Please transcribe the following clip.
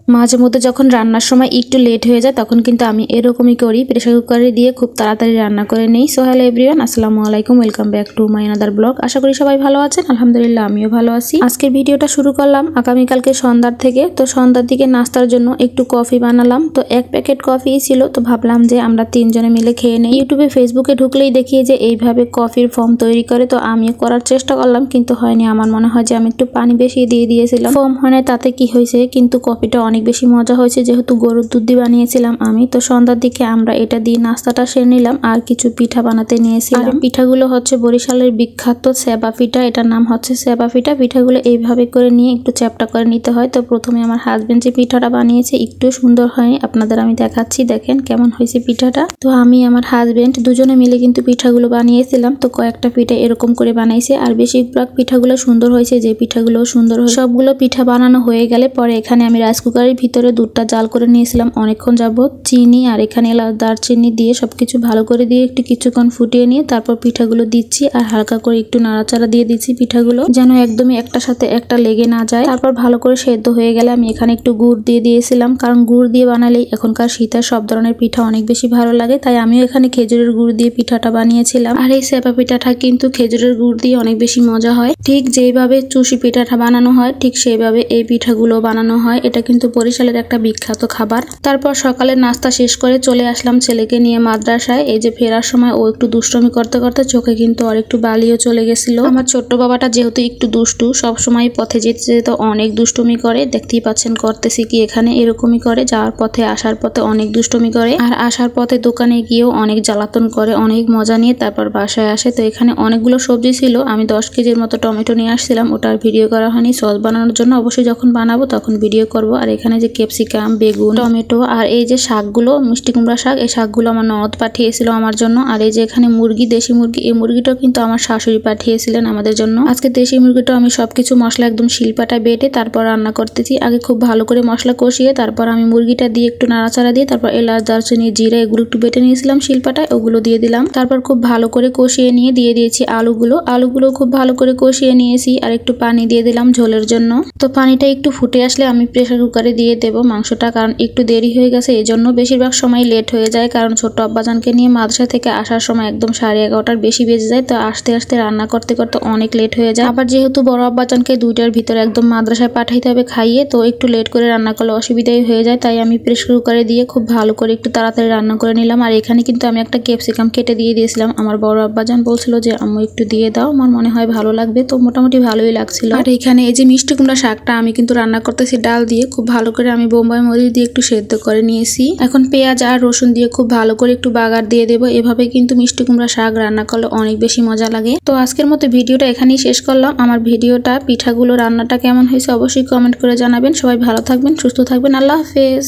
মাঝে মধ্যে যখন রান্নার সময় একটু লেট হয়ে যায় তখন কিন্তু আমি এরকমই করি, প্রেসার কুকারে দিয়ে খুব তাড়াতাড়ি রান্না করে নেই। সো হ্যালো এভরিওয়ান, আসসালামু আলাইকুম, welcome back to my another blog. আশা করি সবাই ভালো আছেন, আলহামদুলিল্লাহ আমিও ভালো আছি। আজকের ভিডিওটা শুরু করলাম আগামীকালকে সন্ধ্যার থেকে। তো সন্ধ্যার দিকে নাস্তার জন্য একটু কফি বানালাম। তো 1 প্যাকেট কফি ছিল, তো ভাবলাম যে আমরা 3 জনে মিলে খেয়ে নেই। ইউটিউবে ফেসবুকে ঢুকলেই দেখি যে এইভাবে কফির ফর্ম তৈরি করে, তো আমিও করার চেষ্টা করলাম কিন্তু হয়নি। আমার মনে হয় যে আমি একটু পানি বেশি দিয়ে দিয়েছিলাম, ফর্ম হয় না, তাতে কি হয়েছে, কিন্তু কফিটা অনেক বেশি মজা হয়েছে যেহেতু গরুর দুধ দিয়ে বানিয়েছিলাম আমি। তো সন্ধ্যার দিকে আমরা এটা দিয়ে নাস্তাটা সেরে নিলাম আর কিছু পিঠা বানাতে নিয়েছিলাম। পিঠাগুলো হচ্ছে বরিশালের বিখ্যাত সেবা পিঠা, এটার নাম হচ্ছে সেবা পিঠা। পিঠাগুলো এইভাবে করে নিয়ে একটু চ্যাপটা করে নিতে হয়। তো প্রথমে আমার হাজবেন্ড যে পিঠাটা বানিয়েছে একটু সুন্দর হয়নি, আপনাদের আমি দেখাচ্ছি, দেখেন কেমন হয়েছে পিঠাটা। তো আমি আমার হাজবেন্ড দুজনে মিলে কিন্তু পিঠাগুলো বানিয়েছিলাম। তো কয়েকটা পিঠা এরকম করে বানাইছে আর বেশিরভাগ পিঠাগুলো সুন্দর হয়েছে, যে পিঠাগুলো সুন্দর হয়েছে। সবগুলো পিঠা বানানো হয়ে গেলে পরে এখানে আমি রাইস কুকারের ভিতরে দুধটা জাল করে নিয়েছিলাম অনেকক্ষণ যাবত। চিনি আর এখানে এলাচ দারচিনি দিয়ে সবকিছু ভালো করে দিয়ে একটু কিছুক্ষণ ফুটিয়ে নিয়ে তারপর পিঠাগুলো দিচ্ছি আর হালকা করে একটু নাড়াচাড়া দিয়ে দিচ্ছি পিঠাগুলো যেন একদমই একটার সাথে একটা লেগে না যায়। তারপর ভালো করে সেদ্ধ হয়ে গেলে আমি এখানে একটু গুড় দিয়ে দিয়েছিলাম, কারণ গুড় দিয়ে বানালেই এখনকার শীতের সব ধরনের পিঠা অনেক বেশি ভালো লাগে, তাই আমিও এখানে খেজুরের গুড় দিয়ে পিঠাটা বানিয়েছিলাম। আর এই সেবা পিঠাটা কিন্তু খেজুরের গুড় দিয়ে অনেক বেশি মজা হয়। ঠিক যেইভাবে চুষি পিঠাটা বানানো হয় ঠিক সেইভাবে এই পিঠাগুলো বানানো হয়। এটা কিন্তু বরিশালের একটা বিখ্যাত খাবার। তারপর সকালে নাস্তা শেষ করে চলে আসলাম ছেলেকে নিয়ে মাদ্রাসায়। এই যে ফেরার সময় ও একটু দুষ্টমি করতে করতে চোখে কিন্তু আর একটু বালিও চলে গেছিল। আমার ছোট্ট বাবাটা যেহেতু একটু দুষ্টু, সব সময় পথে যেতে যেতে অনেক দুষ্টমি করে, দেখতেই পাচ্ছেন করতেছি কি এখানে, এরকমই করে। যাওয়ার পথে আসার পথে অনেক দুষ্টমি করে আর আসার পথে দোকানে গিয়েও অনেক জ্বালাতন করে, অনেক মজা নিয়ে তারপর বাসায় আসে। তো এখানে অনেকগুলো সবজি ছিল, আমি 10 কেজির মতো টমেটো নিয়ে আসছিলাম, ওটার ভিডিও করা হয়নি। সস বানানোর জন্য অবশ্যই যখন বানাবো তখন ভিডিও করব। আর এখানে যে ক্যাপসিকাম, বেগুন, টমেটো আর এই যে শাকগুলো, মিষ্টি কুমড়া শাক, এই শাকগুলো আমার ননদ পাঠিয়েছিল আমার জন্য। আর এই যে এখানে মুরগি, দেশি মুরগি, এই মুরগিটাও কিন্তু আমার শাশুড়ি পাঠিয়েছিলেন আমাদের জন্য। আজকে দেশি মুরগিটা আমি সবকিছু মশলা একদম শিলপাটা বেটে তারপর রান্না করতেছি। আগে খুব ভালো করে মশলা কষিয়ে তারপর আমি মুরগিটা দিয়ে একটু নাড়াচাড়া দিয়ে তারপর এলাচ দারচিনি জিরা এগুলো একটু বেটে নিয়েছিলাম শিলপাটায়, ওগুলো দিয়ে দিলাম। তারপর খুব ভালো করে কষিয়ে নিয়ে দিয়ে দিয়েছি আলুগুলো খুব ভালো করে কষিয়ে নিয়েছি আর একটু পানি দিয়ে দিলাম ঝোলের জন্য। তো পানিটা একটু ফুটে আসলে আমি প্রেসার কুকারে দিয়ে দেবো মাংসটা, কারণ একটু দেরি হয়ে গেছে এই জন্য। বেশিরভাগ সময় লেট হয়ে যায়, কারণ ছোট আব্বাজানকে নিয়ে মাদ্রাসা থেকে আসার সময় একদম 11:30টার বেশি বেজে যায়। তো আস্তে আস্তে রান্না করতে করতে অনেক লেট হয়ে যায়। আবার যেহেতু বড় আব্বাজানকে 2টার ভিতরে একদম মাদ্রাসায় পাঠাইতে হবে খাইয়ে, তো একটু লেট করে রান্না করলে অসুবিধাই হয়ে যায়। তাই আমি প্রেসার কুকারে দিয়ে খুব ভালো করে একটু তাড়াতাড়ি রান্না করে নিলাম। আর এখানে কিন্তু আমি একটা ক্যাপসিকাম কেটে দিয়ে দিয়েছিলাম। আমার বড় আব্বাজান বলছিল যে আম্মু একটু দিয়ে দাও, আমার মনে হয় ভালো লাগবে। তো মোটামুটি ভালোই লাগছিল। আর এখানে এই যে মিষ্টি কুমড়া শাকটা আমি কিন্তু রান্না করতেছি ডাল দিয়ে, খুব ভালো করে আমি বোম্বাই মরিচ দিয়ে একটু সেদ্ধ করে নিয়েছি। এখন পেঁয়াজ আর রসুন দিয়ে খুব ভালো করে একটু বাগার দিয়ে দেবো। এভাবে কিন্তু মিষ্টি কুমড়া শাক রান্না করলে অনেক বেশি মজা লাগে। তো আজকের মতো ভিডিওটা এখানেই শেষ করলাম। আমার ভিডিওটা পিঠাগুলো রান্নাটা কেমন হয়েছে অবশ্যই কমেন্ট করে জানাবেন। সবাই ভালো থাকবেন, সুস্থ থাকবেন, আল্লাহ হাফেজ।